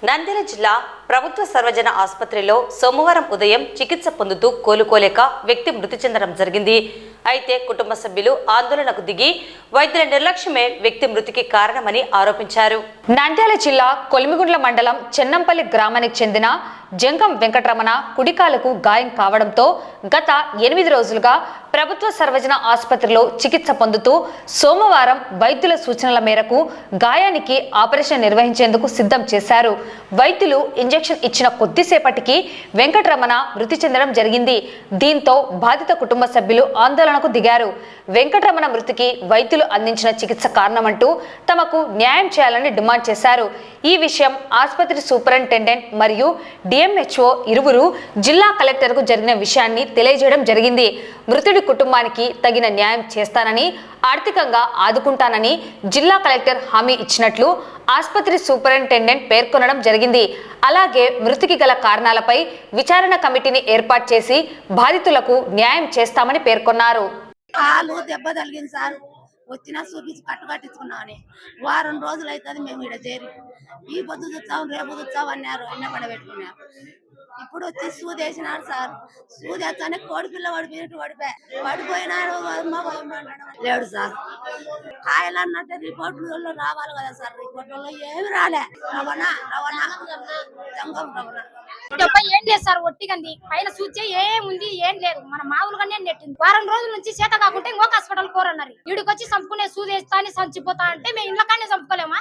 నంద్యాల జిల్లా ప్రభుత్వ సర్వజన ఆసుపత్రిలో సోమవారం ఉదయం చికిత్స పొందుతూ కోలుకోలేక వ్యక్తి మృతి చెందడం జరిగింది. అయితే కుటుంబ సభ్యులు ఆందోళనకు దిగి వైద్యుల నిర్లక్ష్యమే వ్యక్తి మృతికి కారణమని ఆరోపించారు. నంద్యాల జిల్లా కొలిమిగుండ్ల మండలం చెన్నంపల్లి గ్రామానికి చెందిన జంగం వెంకటరమణ కుడికాలకు గాయం కావడంతో గత 8 రోజులుగా ప్రభుత్వ సర్వజన ఆసుపత్రిలో చికిత్స పొందుతూ సోమవారం వైద్యుల సూచనల మేరకు గాయానికి ఆపరేషన్ నిర్వహించేందుకు సిద్ధం చేశారు. వైద్యులు ఇంజెక్షన్ ఇచ్చిన కొద్దిసేపటికి వెంకటరమణ మృతి చెందడం జరిగింది. దీంతో బాధిత కుటుంబ సభ్యులు ఆందోళనకు దిగారు. వెంకటరమణ మృతికి వైద్యులు అందించిన చికిత్స కారణమంటూ తమకు న్యాయం చేయాలని డిమాండ్ చేశారు. ఈ విషయం ఆసుపత్రి సూపరింటెండెంట్ మరియు డిఎంహెచ్ఓ ఇరువురు జిల్లా కలెక్టర్కు జరిగిన విషయాన్ని తెలియజేయడం జరిగింది. మృతుడి కుటుంబానికి తగిన న్యాయం చేస్తానని, ఆర్థికంగా ఆదుకుంటానని జిల్లా కలెక్టర్ హామీ ఇచ్చినట్లు ఆసుపత్రి సూపరింటెండెంట్ పేర్కొనడం జరిగింది. అలాగే మృతికి గల కారణాలపై విచారణ కమిటీని ఏర్పాటు చేసి బాధితులకు న్యాయం చేస్తామని పేర్కొన్నారు. కాలు దెబ్బ తగిలింది సార్, వచ్చినా చూపించి కట్టుకట్టించుకున్నామని వారం రోజులు అవుతుంది. మేము ఇక్కడ చేరి ఈ పొద్దు చూస్తాం రేపు చూస్తాం అన్నారు, ఎన్నపడ పెట్టుకున్నారు. ఇప్పుడు వచ్చి సూది వేసినాడు సార్. సూది వేస్తానే కోడి పిల్ల పడిపోయినట్టు పడిపోయినాడు. లేడు సార్. కాయలు అన్నట్టే రిపోర్టులలో రావాలి కదా సార్. రిపోర్టులలో ఏమి రాలే. రవాణా ఏం లేదు సార్, ఒట్టిగంది పైన చూచే ఏముంది ఏం లేదు. మన మామూలుగానే నెట్టింది. వారం రోజుల నుంచి చేత కాకుంటే ఇంకొక హాస్పిటల్ కోరన్నారు. వీడికి వచ్చి చంపుకునే సూది వేస్తాని చచ్చిపోతా అంటే మేము ఇంట్లోకానే చంపుకోలేమా?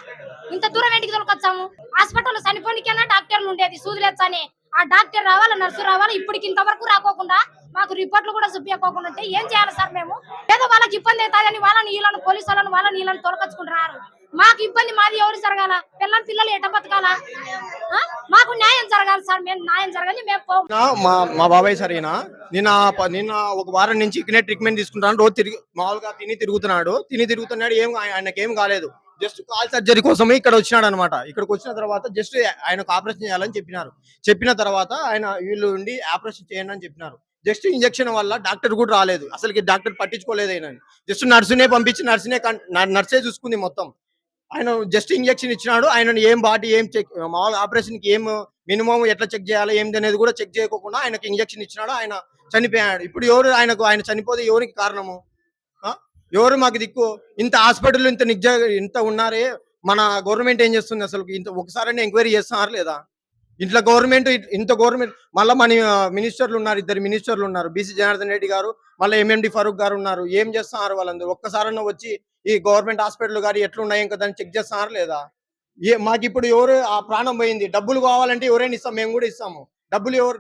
ఇంత దూరం ఇంటికి తొలకొచ్చాము. హాస్పిటల్ చనిపోనికైనా డాక్టర్లు ఉండేది, సూదులు వేస్తాని ఆ డాక్టర్ రావాలా, నర్సు రావాలా. ఇప్పటికి ఇంతవరకు రాకోకుండా మాకు రిపోర్ట్లు కూడా చూపించకోకుండా ఉంటే ఏం చేయాలి సార్? మేము ఏదో వాళ్ళకి ఇబ్బంది అవుతాదని వాళ్ళని వీళ్ళని పోలీసు వాళ్ళని వీళ్ళని తొలకొచ్చుకుంటున్నారు. మాకు ఇబ్బంది మాది ఎవరు జరగాల? పిల్లలు ఎట బతకాలా? మాకు న్యాయం జరగాలి సార్. మేము న్యాయం జరగాలి. మేము మా బాబాయ్ సరేనా నిన్న ఒక వారం నుంచి ఇక్కడే ట్రీట్మెంట్ తీసుకుంటాను. రోజు మామూలుగా తిరుగుతున్నాడు. ఆయనకి ఏం కాలేదు. జస్ట్ కాల్ సర్జరీ కోసమే ఇక్కడ వచ్చినాడు అనమాట. ఇక్కడికి వచ్చిన తర్వాత జస్ట్ ఆయనకు ఆపరేషన్ చేయాలని చెప్పిన తర్వాత ఆయన వీళ్ళు ఉండి ఆపరేషన్ చేయండి అని చెప్పినారు. జస్ట్ ఇంజక్షన్ వల్ల డాక్టర్ కూడా రాలేదు. అసలుకి డాక్టర్ పట్టించుకోలేదు. ఆయన జస్ట్ నర్సునే పంపించి నర్సే చూసుకుంది మొత్తం. ఆయన జస్ట్ ఇంజక్షన్ ఇచ్చినాడు. ఆయన ఏం బాడీ ఏం చెక్ మామూలు ఆపరేషన్ కి ఏం మినిమం ఎట్లా చెక్ చేయాలి ఏంది అనేది కూడా చెక్ చేయకుండా ఆయనకి ఇంజక్షన్ ఇచ్చినాడు. ఆయన చనిపోయాడు. ఇప్పుడు ఎవరు ఆయన చనిపోతే ఎవరికి కారణము? ఎవరు మాకు దిక్కు? ఇంత హాస్పిటల్ ఇంత ఉన్నారే, మన గవర్నమెంట్ ఏం చేస్తుంది? అసలు ఇంత ఒకసారి ఎంక్వైరీ చేస్తున్నారు లేదా? ఇంట్లో గవర్నమెంట్ మళ్ళీ మన మినిస్టర్లు ఉన్నారు, 2 మినిస్టర్లు ఉన్నారు. బీసీ జనార్దన్ రెడ్డి గారు, మళ్ళీ ఎంఎండి ఫరూక్ గారు ఉన్నారు. ఏం చేస్తున్నారు వాళ్ళందరూ? ఒక్కసారన్నా వచ్చి ఈ గవర్నమెంట్ హాస్పిటల్ గారు ఎట్లున్నాయి కదా చెక్ చేస్తున్నారు లేదా? మాకు ఇప్పుడు ఎవరు ఆ ప్రాణం పోయింది, డబ్బులు కావాలంటే ఎవరైనా ఇస్తాం, మేము కూడా ఇస్తాము.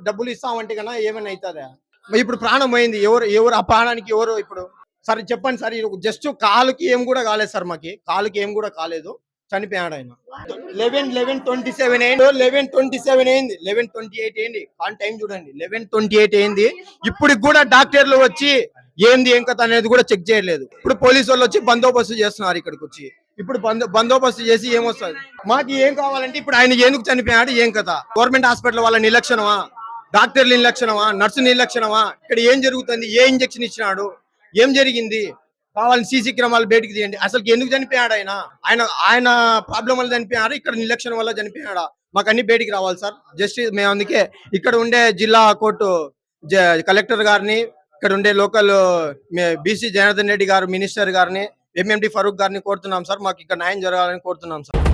డబ్బులు ఇస్తామంటే కన్నా ఏమైనా అవుతుందా? ఇప్పుడు ప్రాణం పోయింది. ఎవరు ఆ ప్రాణానికి ఎవరు? ఇప్పుడు సరే చెప్పండి సార్. జస్ట్ కాలుకి ఏం కూడా కాలేదు సార్. కాలుకి ఏం కూడా కాలేదు. చనిపోయాడు ఆయన. 11:27 అయింది. 11:27 అయింది. 11:28 అయింది. ఆన్ టైం చూడండి. 11:28 అయింది. ఇప్పుడు కూడా డాక్టర్లు వచ్చి ఏంది ఏం కథ అనేది కూడా చెక్ చేయలేదు. ఇప్పుడు పోలీసు వాళ్ళు వచ్చి బందోబస్తు చేస్తున్నారు ఇక్కడికి వచ్చి. ఇప్పుడు బందోబస్తు చేసి ఏమొస్తుంది? మాకు ఏం కావాలంటే ఇప్పుడు ఆయన ఎందుకు చనిపోయాడు ఏం కథ? గవర్నమెంట్ హాస్పిటల్ వాళ్ళ నిర్లక్ష్యమా? డాక్టర్ల నిర్లక్ష్యమా? నర్సు నిర్లక్ష్యమా? ఇక్కడ ఏం జరుగుతుంది? ఏ ఇంజక్షన్ ఇచ్చినాడు? ఏం జరిగింది? కావాలని సీసీ క్రమాలు బయటకు తీయండి. అసలు ఎందుకు చనిపోయాడు? ఆయన ప్రాబ్లం వల్ల చనిపోయాడు, ఇక్కడ నిర్లక్ష్యం వల్ల చనిపోయాడా? మాకు అన్ని బయటికి రావాలి సార్. జస్టిస్ మేము అందుకే ఇక్కడ ఉండే జిల్లా కోర్టు కలెక్టర్ గారిని, ఇక్కడ ఉండే లోకల్ బీసీ జనార్దన్ రెడ్డి గారు మినిస్టర్ గారిని, ఎంఎండి ఫరూక్ గారిని కోరుతున్నాం సార్. మాకు ఇక్కడ న్యాయం జరగాలని కోరుతున్నాం సార్.